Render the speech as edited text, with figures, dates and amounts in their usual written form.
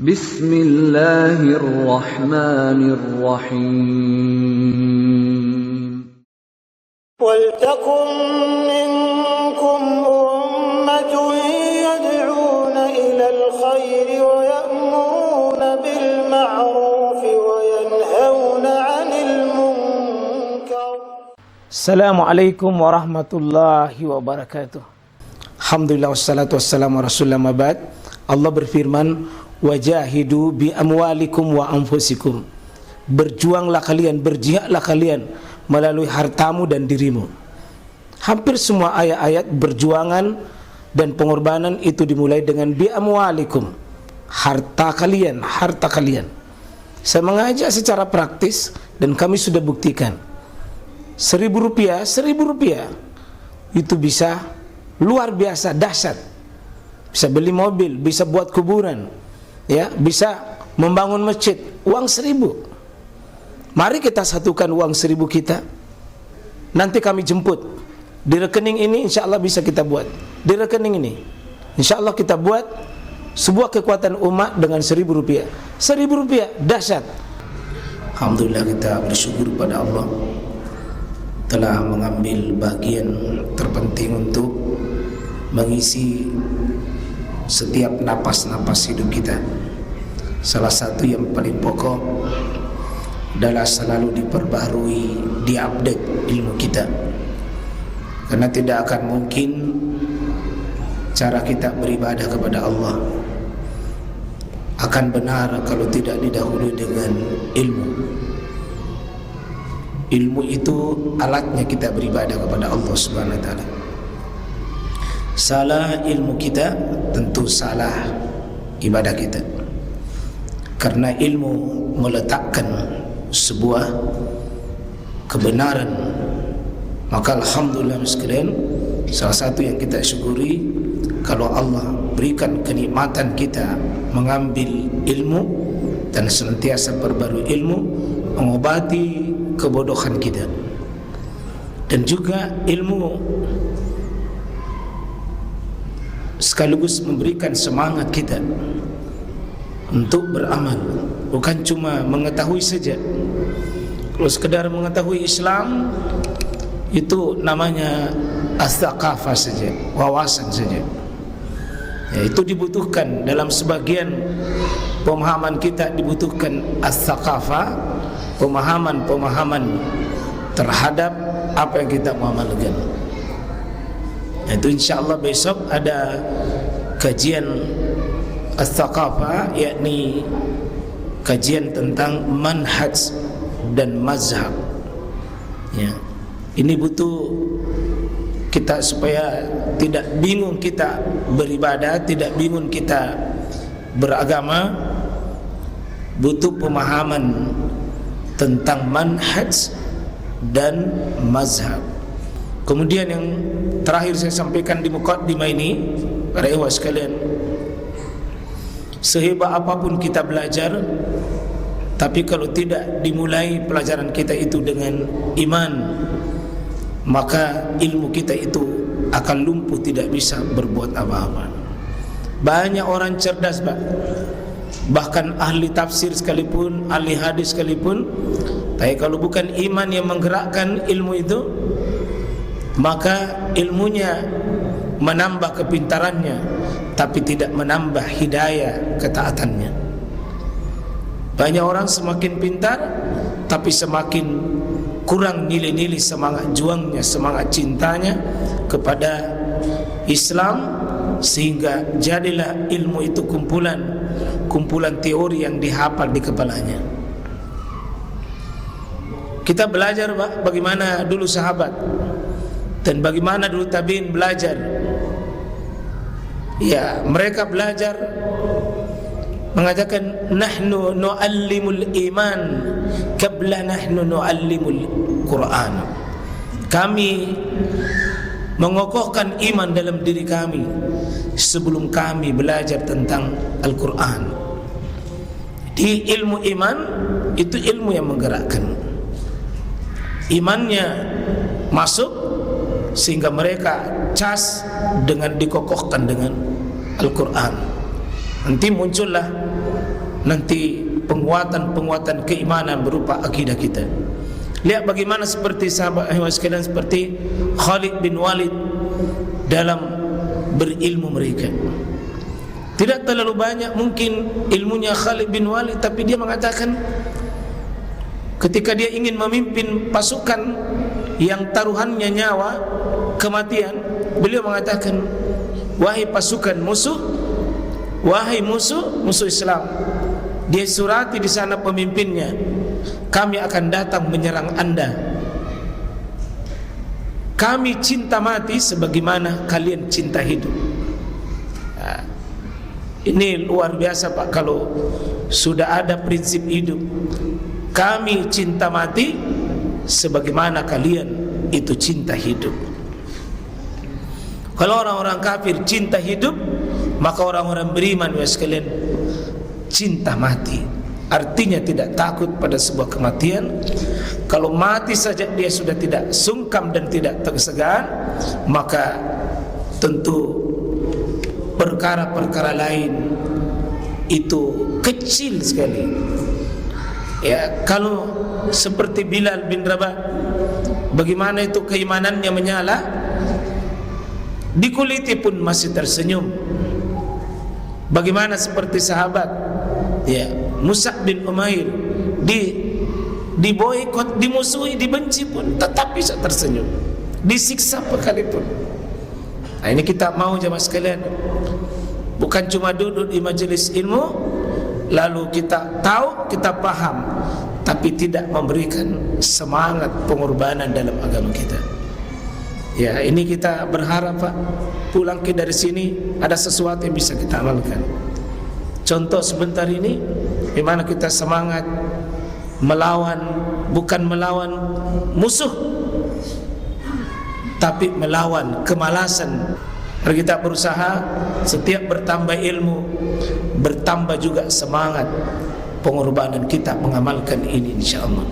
Bismillahirrahmanirrahim. وَلْتَكُنْ مِنْكُمْ أُمَّةٌ يَدْعُونَ إِلَى الْخَيْرِ وَيَأْمُرُونَ بِالْمَعْرُوفِ وَيَنْهَوْنَ عَنِ الْمُنْكَرِ. Assalamualaikum warahmatullahi wabarakatuh. Alhamdulillah wassalatu wassalamu rasulullah mabad. Allah berfirman, wajahidu bi amwalikum wa anfusikum. Berjuanglah kalian, berjihadlah kalian melalui hartamu dan dirimu. Hampir semua ayat-ayat berjuangan dan pengorbanan itu dimulai dengan bi amwalikum, harta kalian, harta kalian. Saya mengajak secara praktis dan kami sudah buktikan. Rp1.000 itu bisa luar biasa dahsyat. Bisa beli mobil, bisa buat kuburan, ya, bisa membangun masjid. Uang 1.000. Mari kita satukan uang 1.000 kita. Nanti kami jemput. Di rekening ini insya Allah bisa kita buat. Di rekening ini insya Allah kita buat sebuah kekuatan umat dengan Rp1.000. Rp1.000 dahsyat. Alhamdulillah, kita bersyukur pada Allah telah mengambil bagian terpenting untuk mengisi setiap napas-napas hidup kita. Salah satu yang paling pokok adalah selalu diperbaharui, diupdate ilmu kita. Karena tidak akan mungkin cara kita beribadah kepada Allah akan benar kalau tidak didahului dengan ilmu. Ilmu itu alatnya kita beribadah kepada Allah Subhanahu wa taala. Salah ilmu kita, tentu salah ibadah kita. Karena ilmu meletakkan sebuah kebenaran, maka alhamdulillah sekalian, salah satu yang kita syukuri kalau Allah berikan kenikmatan kita mengambil ilmu dan senantiasa perbarui ilmu, mengobati kebodohan kita. Dan juga ilmu sekaligus memberikan semangat kita untuk beramal, bukan cuma mengetahui saja. Kalau sekedar mengetahui Islam itu namanya as-thaqafah saja, wawasan saja. Ya, itu dibutuhkan dalam sebagian pemahaman kita, dibutuhkan as-thaqafah, pemahaman terhadap apa yang kita mengamalkan. Itu insyaAllah besok ada kajian as-thaqafah, yakni kajian tentang manhaj dan mazhab. Ya, ini butuh kita supaya tidak bingung kita beribadah, tidak bingung kita beragama. Butuh pemahaman tentang manhaj dan mazhab. Kemudian yang terakhir saya sampaikan di muqaddimah ini, para ikhwah sekalian, sehebat apapun kita belajar, tapi kalau tidak dimulai pelajaran kita itu dengan iman, maka ilmu kita itu akan lumpuh, tidak bisa berbuat apa-apa. Banyak orang cerdas, Pak, bahkan ahli tafsir sekalipun, ahli hadis sekalipun, tapi kalau bukan iman yang menggerakkan ilmu itu, maka ilmunya menambah kepintarannya, tapi tidak menambah hidayah ketaatannya. Banyak orang semakin pintar, tapi semakin kurang nilai-nilai semangat juangnya, semangat cintanya kepada Islam, sehingga jadilah ilmu itu kumpulan teori yang dihafal di kepalanya. Kita belajar, Pak, bagaimana dulu sahabat dan bagaimana dulu tabi'in belajar. Ya, mereka belajar mengatakan nahnu nu'allimul iman qabla nahnu nu'allimul Quran. Kami mengokohkan iman dalam diri kami sebelum kami belajar tentang Al-Quran. Di ilmu iman itu ilmu yang menggerakkan. Imannya masuk sehingga mereka cas dengan dikokohkan dengan Al-Quran. Nanti muncullah nanti penguatan keimanan berupa akidah kita. Lihat bagaimana seperti sahabat sekalian, seperti Khalid bin Walid dalam berilmu mereka. Tidak terlalu banyak mungkin ilmunya Khalid bin Walid, tapi dia mengatakan ketika dia ingin memimpin pasukan yang taruhannya nyawa, kematian, beliau mengatakan, wahai pasukan musuh, wahai musuh Islam, dia surati di sana pemimpinnya, kami akan datang menyerang Anda. Kami cinta mati sebagaimana kalian cinta hidup. Nah, ini luar biasa Pak, kalau sudah ada prinsip hidup. Kami cinta mati sebagaimana kalian itu cinta hidup. Kalau orang-orang kafir cinta hidup, maka orang-orang beriman ya sekalian cinta mati. Artinya tidak takut pada sebuah kematian. Kalau mati saja dia sudah tidak sungkam dan tidak tersegan, maka tentu perkara-perkara lain itu kecil sekali. Ya, kalau seperti Bilal bin Rabah, bagaimana itu keimanannya menyala, dikuliti pun masih tersenyum. Bagaimana seperti sahabat ya Mus'ab bin Umair, diboikot, dimusuhi, dibenci pun tetap bisa tersenyum, disiksa sekalipun. Nah, ini kita mau jemaah sekalian, bukan cuma duduk di majelis ilmu lalu kita tahu, kita paham, tapi tidak memberikan semangat pengorbanan dalam agama kita. Ya, ini kita berharap Pak, pulang ke dari sini ada sesuatu yang bisa kita amalkan. Contoh sebentar ini, di mana kita semangat melawan, bukan melawan musuh, tapi melawan kemalasan. Mari kita berusaha, setiap bertambah ilmu, bertambah juga semangat pengorbanan kita mengamalkan ini, insya Allah.